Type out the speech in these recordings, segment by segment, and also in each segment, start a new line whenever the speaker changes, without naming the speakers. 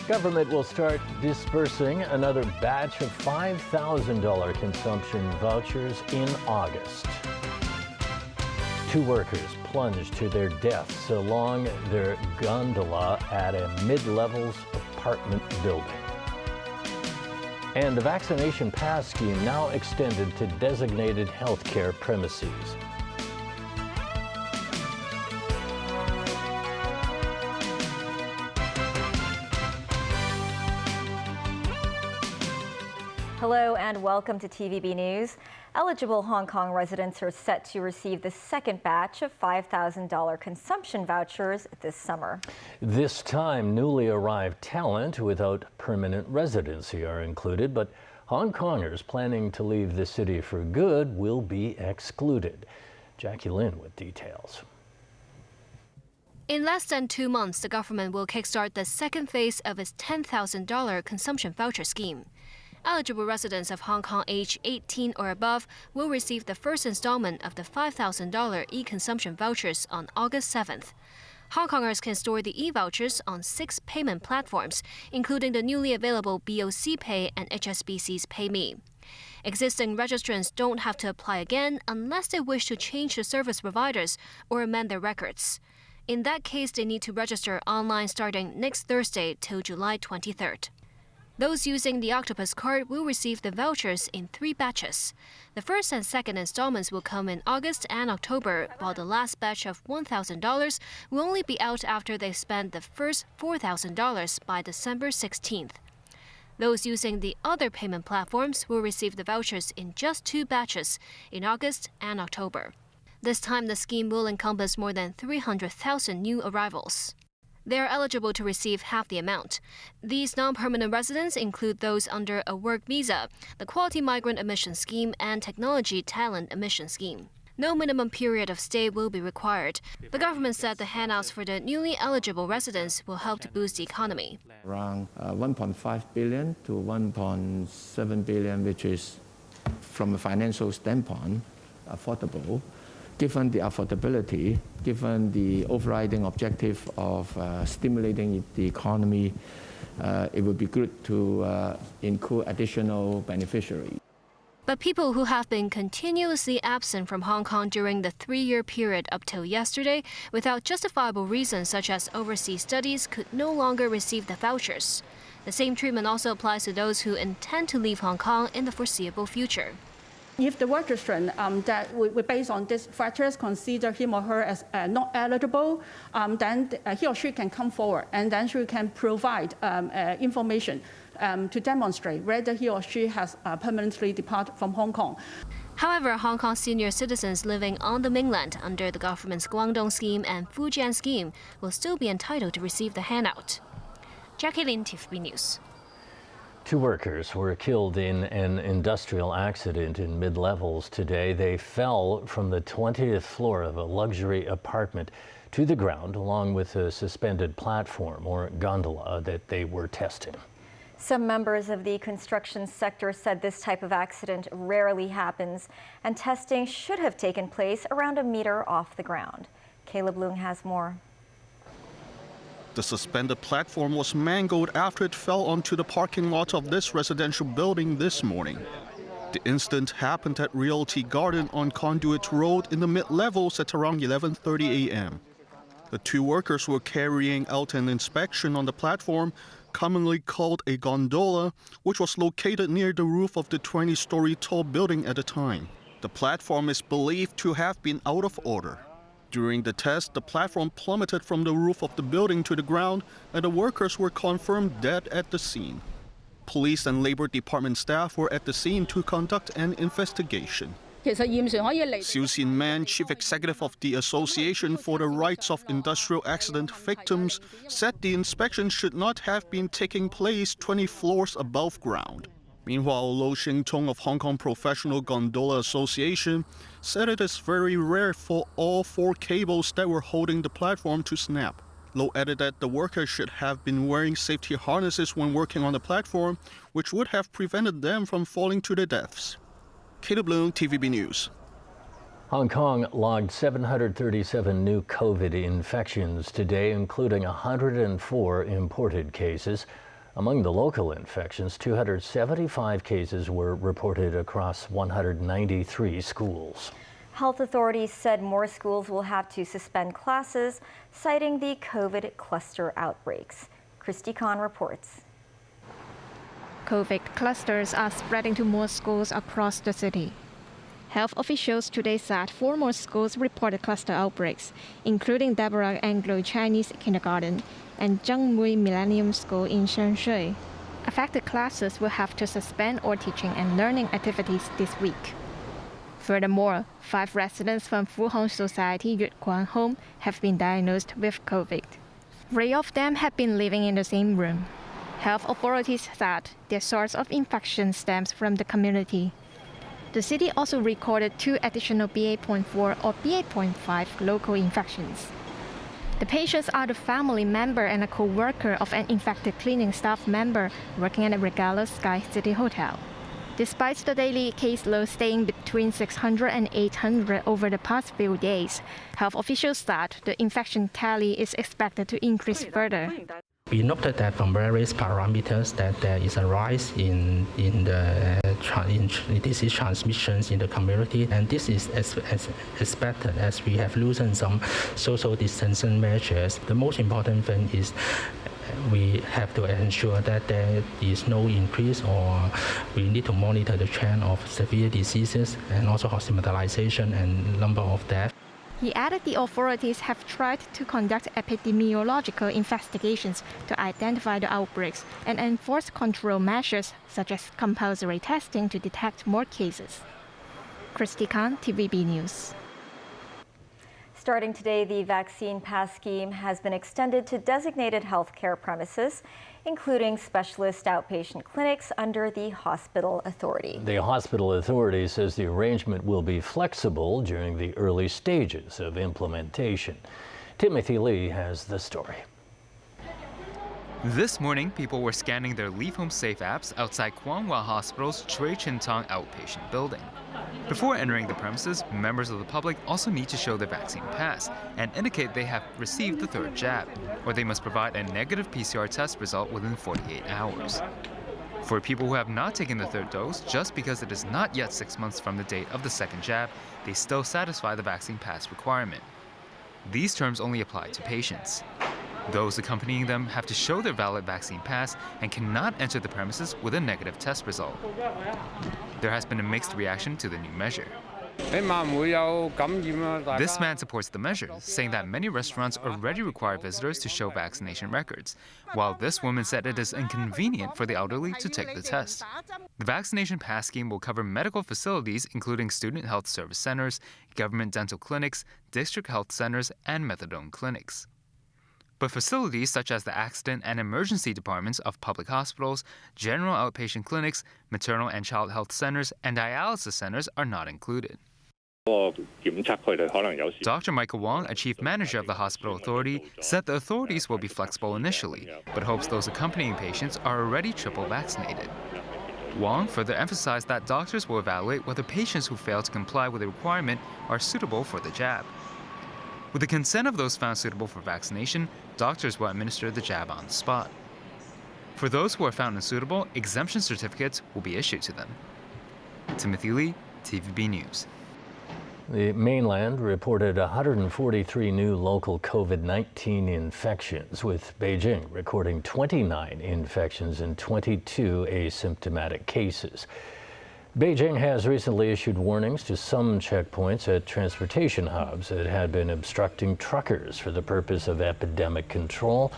Government will start dispersing another batch of $5,000 consumption vouchers in August. Two workers plunged to their deaths along their gondola at a mid-levels apartment building. And the vaccination pass scheme now extended to designated healthcare premises.
Hello and welcome to TVB News. Eligible Hong Kong residents are set to receive the second batch of $5,000 consumption vouchers this summer.
This time, newly arrived talent without permanent residency are included, but Hong Kongers planning to leave the city for good will be excluded. Jackie Lin with details.
In less than 2 months, the government will kickstart the second phase of its $10,000 consumption voucher scheme. Eligible residents of Hong Kong aged 18 or above will receive the first installment of the $5,000 e-consumption vouchers on August 7th. Hong Kongers can store the e-vouchers on 6 payment platforms, including the newly available BOC Pay and HSBC's PayMe. Existing registrants don't have to apply again unless they wish to change the service providers or amend their records. In that case, they need to register online starting next Thursday till July 23rd. Those using the Octopus card will receive the vouchers in 3 batches. The first and second installments will come in August and October, while the last batch of $1,000 will only be out after they've spent the first $4,000 by December 16th. Those using the other payment platforms will receive the vouchers in just 2 batches in August and October. This time, the scheme will encompass more than 300,000 new arrivals. They are eligible to receive half the amount. These non-permanent residents include those under a work visa, the Quality Migrant Admission Scheme, and Technology Talent Admission Scheme. No minimum period of stay will be required. The government said the handouts for the newly eligible residents will help to boost the economy.
Around 1.5 billion to 1.7 billion, which is, from a financial standpoint, affordable. Given the affordability, given the overriding objective of stimulating the economy, it would be good to include additional beneficiaries.
But people who have been continuously absent from Hong Kong during the 3-year period up till yesterday without justifiable reasons such as overseas studies could no longer receive the vouchers. The same treatment also applies to those who intend to leave Hong Kong in the foreseeable future.
If the registrant that we based on these factors consider him or her as not eligible, then he or she can come forward and then she can provide information to demonstrate whether he or she has permanently departed from Hong Kong.
However, Hong Kong senior citizens living on the mainland under the government's Guangdong scheme and Fujian scheme will still be entitled to receive the handout. Jackie Lin, TVB News.
2 workers were killed in an industrial accident in mid-levels today. They fell from the 20th floor of a luxury apartment to the ground along with a suspended platform or gondola that they were testing.
Some members of the construction sector said this type of accident rarely happens and testing should have taken place around a meter off the ground. Caleb Leung has more.
The suspended platform was mangled after it fell onto the parking lot of this residential building this morning. The incident happened at Realty Garden on Conduit Road in the mid-levels at around 11:30 a.m. The 2 workers were carrying out an inspection on the platform, commonly called a gondola, which was located near the roof of the 20-story tall building at the time. The platform is believed to have been out of order. During the test, the platform plummeted from the roof of the building to the ground, and the workers were confirmed dead at the scene. Police and Labor Department staff were at the scene to conduct an investigation. Siu Sin Man, chief executive of the Association for the Rights of Industrial Accident Victims, said the inspection should not have been taking place 20 floors above ground. Meanwhile, Lo Shing Tong of Hong Kong Professional Gondola Association said it is very rare for all 4 cables that were holding the platform to snap. Lo added that the workers should have been wearing safety harnesses when working on the platform, which would have prevented them from falling to their deaths. Caleb Leung, TVB News.
Hong Kong logged 737 new COVID infections today, including 104 imported cases. Among the local infections, 275 cases were reported across 193 schools.
Health authorities said more schools will have to suspend classes, citing the COVID cluster outbreaks. Christy Khan reports.
COVID clusters are spreading to more schools across the city. Health officials today said 4 more schools reported cluster outbreaks, including Deborah Anglo-Chinese Kindergarten and Zhengmui Millennium School in Shanshui. Affected classes will have to suspend all teaching and learning activities this week. Furthermore, 5 residents from Fuhong Society Yue Guan Home have been diagnosed with COVID. 3 of them have been living in the same room. Health authorities said their source of infection stems from the community. The city also recorded 2 additional BA.4 or BA.5 local infections. The patients are the family member and a co-worker of an infected cleaning staff member working at a Regala Sky City Hotel. Despite the daily caseload staying between 600 and 800 over the past few days, health officials said the infection tally is expected to increase further.
We noted that from various parameters that there is a rise in disease transmissions in the community, and this is as expected as we have loosened some social distancing measures. The most important thing is we have to ensure that there is no increase, or we need to monitor the trend of severe diseases and also hospitalization and number of deaths.
He added the authorities have tried to conduct epidemiological investigations to identify the outbreaks and enforce control measures such as compulsory testing to detect more cases. Christy Khan, TVB News.
Starting today, the vaccine pass scheme has been extended to designated healthcare premises, including specialist outpatient clinics under the hospital authority.
The hospital authority says the arrangement will be flexible during the early stages of implementation. Timothy Lee has the story.
This morning, people were scanning their Leave Home Safe apps outside Kwong-Wah Hospital's Chui Chin Tong outpatient building. Before entering the premises, members of the public also need to show their vaccine pass and indicate they have received the 3rd jab, or they must provide a negative PCR test result within 48 hours. For people who have not taken the 3rd dose, just because it is not yet 6 months from the date of the 2nd jab, they still satisfy the vaccine pass requirement. These terms only apply to patients. Those accompanying them have to show their valid vaccine pass and cannot enter the premises with a negative test result. There has been a mixed reaction to the new measure. This man supports the measure, saying that many restaurants already require visitors to show vaccination records, while this woman said it is inconvenient for the elderly to take the test. The vaccination pass scheme will cover medical facilities, including student health service centers, government dental clinics, district health centers, and methadone clinics. But facilities such as the accident and emergency departments of public hospitals, general outpatient clinics, maternal and child health centers, and dialysis centers are not included. Dr. Michael Wong, a chief manager of the hospital authority, said the authorities will be flexible initially, but hopes those accompanying patients are already triple vaccinated. Wong further emphasized that doctors will evaluate whether patients who fail to comply with the requirement are suitable for the jab. With the consent of those found suitable for vaccination, doctors will administer the jab on the spot. For those who are found unsuitable, exemption certificates will be issued to them. Timothy Lee, TVB News.
The Mainland reported 143 new local COVID-19 infections, with Beijing recording 29 infections and 22 asymptomatic cases. Beijing has recently issued warnings to some checkpoints at transportation hubs that had been obstructing truckers for the purpose of epidemic control.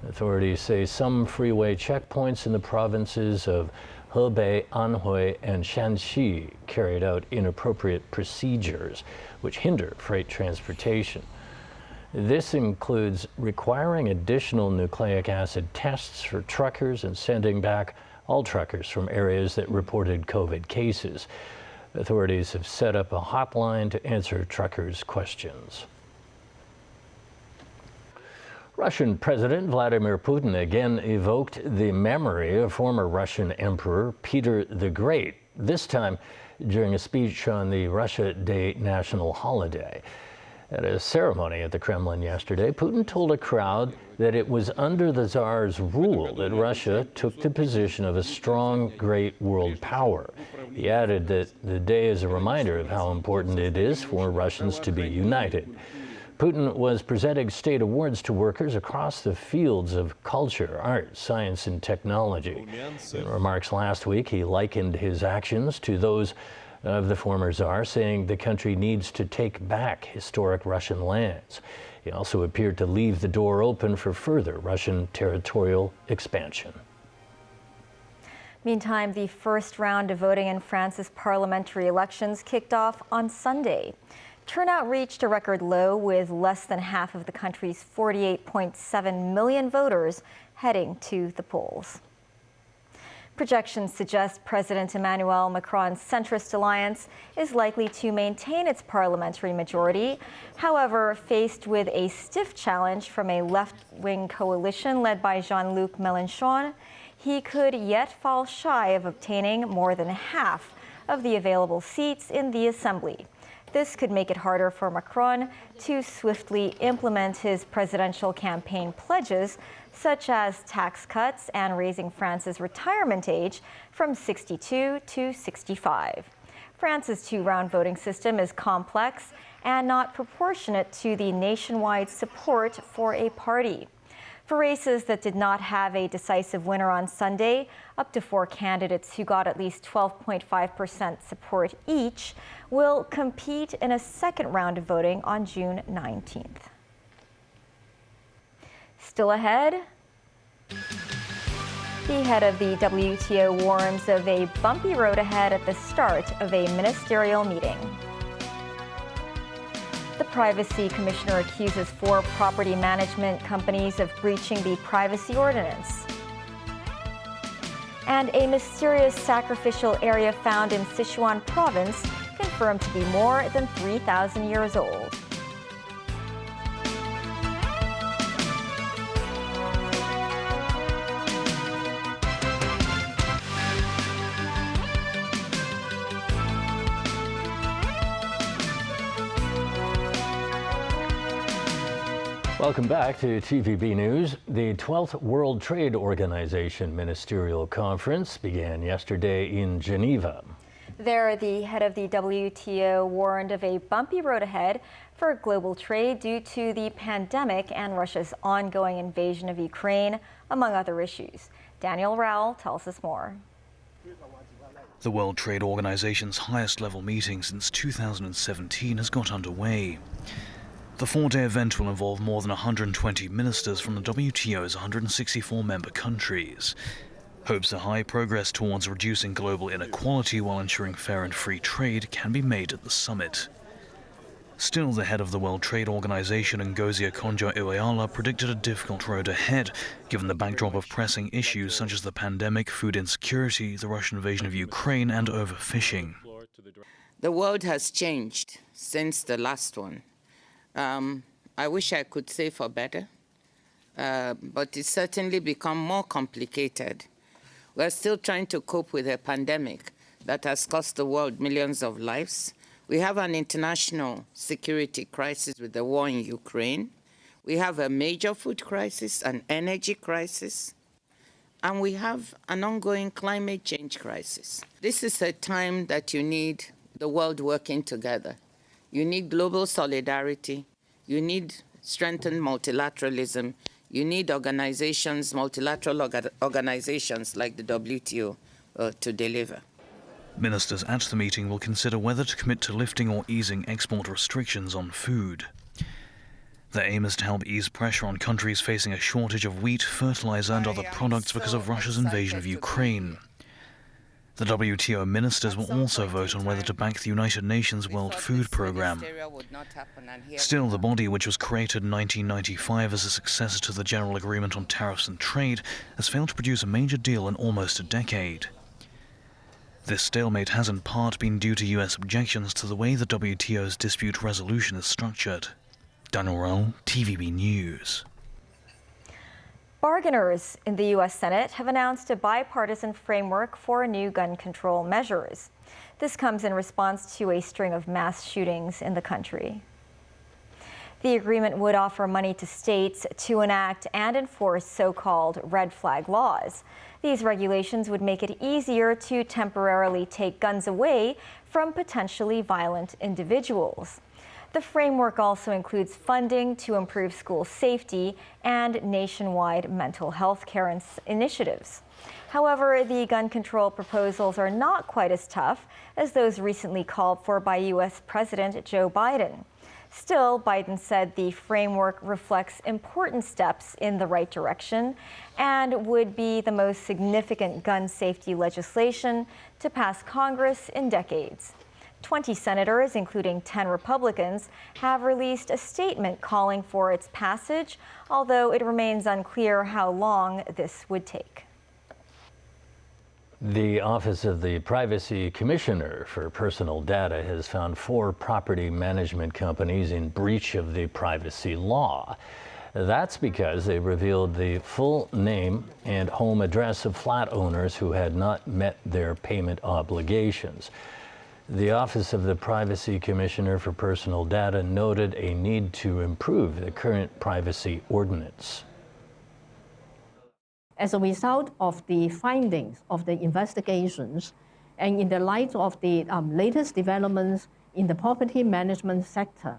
Authorities say some freeway checkpoints in the provinces of Hebei, Anhui, and Shanxi carried out inappropriate procedures which hinder freight transportation. This includes requiring additional nucleic acid tests for truckers and sending back all truckers from areas that reported COVID cases. Authorities have set up a hotline to answer truckers' questions. Russian President Vladimir Putin again evoked the memory of former Russian Emperor Peter the Great, this time during a speech on the Russia Day national holiday. At a ceremony at the Kremlin yesterday, Putin told a crowd that it was under the Tsar's rule that Russia took the position of a strong, great world power. He added that the day is a reminder of how important it is for Russians to be united. Putin was presenting state awards to workers across the fields of culture, art, science, and technology. In remarks last week, he likened his actions to those of the former Tsar, saying the country needs to take back historic Russian lands. He also appeared to leave the door open for further Russian territorial expansion.
Meantime, the first round of voting in France's parliamentary elections kicked off on Sunday. Turnout reached a record low, with less than half of the country's 48.7 million voters heading to the polls. Projections suggest President Emmanuel Macron's centrist alliance is likely to maintain its parliamentary majority. However, faced with a stiff challenge from a left-wing coalition led by Jean-Luc Mélenchon, he could yet fall shy of obtaining more than half of the available seats in the Assembly. This could make it harder for Macron to swiftly implement his presidential campaign pledges, such as tax cuts and raising France's retirement age from 62 to 65. France's two-round voting system is complex and not proportionate to the nationwide support for a party. For races that did not have a decisive winner on Sunday, up to 4 candidates who got at least 12.5% support each will compete in a second round of voting on June 19th. Still ahead, the head of the WTO warns of a bumpy road ahead at the start of a ministerial meeting. The Privacy Commissioner accuses 4 property management companies of breaching the privacy ordinance. And a mysterious sacrificial area found in Sichuan province confirmed to be more than 3,000 years old.
Welcome back to TVB News. The 12th World Trade Organization Ministerial Conference began yesterday in Geneva.
There, the head of the WTO warned of a bumpy road ahead for global trade due to the pandemic and Russia's ongoing invasion of Ukraine, among other issues. Daniel Rowell tells us more.
The World Trade Organization's highest level meeting since 2017 has got underway. The 4-day event will involve more than 120 ministers from the WTO's 164 member countries. Hopes are high progress towards reducing global inequality while ensuring fair and free trade can be made at the summit. Still, the head of the World Trade Organization, Ngozi Okonjo-Iweala, predicted a difficult road ahead, given the backdrop of pressing issues such as the pandemic, food insecurity, the Russian invasion of Ukraine, and overfishing.
The world has changed since the last one. I wish I could say for better, but it's certainly become more complicated. We're still trying to cope with a pandemic that has cost the world millions of lives. We have an international security crisis with the war in Ukraine. We have a major food crisis, an energy crisis, and we have an ongoing climate change crisis. This is a time that you need the world working together. You need global solidarity. You need strengthened multilateralism. You need organizations, multilateral organizations like the WTO to deliver.
Ministers at the meeting will consider whether to commit to lifting or easing export restrictions on food. The aim is to help ease pressure on countries facing a shortage of wheat, fertilizer, and other products because of Russia's invasion of Ukraine. The WTO ministers will also vote on whether to back the United Nations World Food Programme. Still, the body, which was created in 1995 as a successor to the General Agreement on Tariffs and Trade, has failed to produce a major deal in almost a decade. This stalemate has in part been due to US objections to the way the WTO's dispute resolution is structured. Daniel Rowell, TVB News.
Bargainers in the U.S. Senate have announced a bipartisan framework for new gun control measures. This comes in response to a string of mass shootings in the country. The agreement would offer money to states to enact and enforce so-called red flag laws. These regulations would make it easier to temporarily take guns away from potentially violent individuals. The framework also includes funding to improve school safety and nationwide mental health care initiatives. However, the gun control proposals are not quite as tough as those recently called for by U.S. President Joe Biden. Still, Biden said the framework reflects important steps in the right direction and would be the most significant gun safety legislation to pass Congress in decades. 20 senators, including 10 Republicans, have released a statement calling for its passage, although it remains unclear how long this would take.
The Office of the Privacy Commissioner for Personal Data has found 4 property management companies in breach of the privacy law. That's because they revealed the full name and home address of flat owners who had not met their payment obligations. The Office of the Privacy Commissioner for Personal Data noted a need to improve the current privacy ordinance.
As a result of the findings of the investigations and in the light of the latest developments in the property management sector,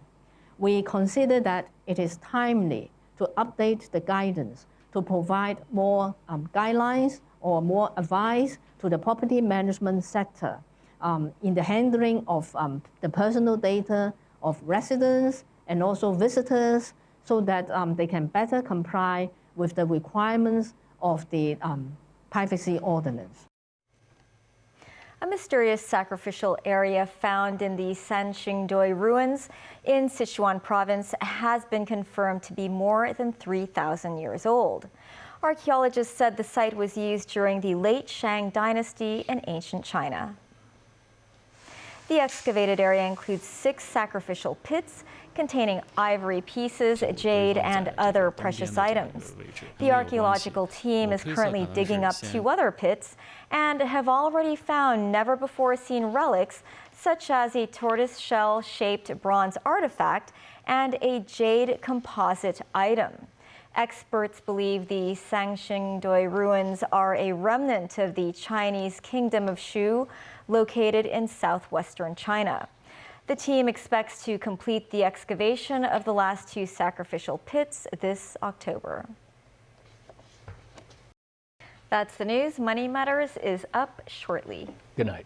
we consider that it is timely to update the guidance to provide more guidelines or more advice to the property management sector in the handling of the personal data of residents and also visitors so that they can better comply with the requirements of the privacy ordinance.
A mysterious sacrificial area found in the Sanxingdui ruins in Sichuan province has been confirmed to be more than 3,000 years old. Archaeologists said the site was used during the late Shang dynasty in ancient China. The excavated area includes 6 sacrificial pits containing ivory pieces, jade, and other precious items. The archaeological team is currently digging up 2 other pits and have already found never-before-seen relics such as a tortoise-shell-shaped bronze artifact and a jade composite item. Experts believe the Sanxingdui ruins are a remnant of the Chinese kingdom of Shu, located in southwestern China. The team expects to complete the excavation of the last 2 sacrificial pits this October. That's the news. Money Matters is up shortly.
Good night.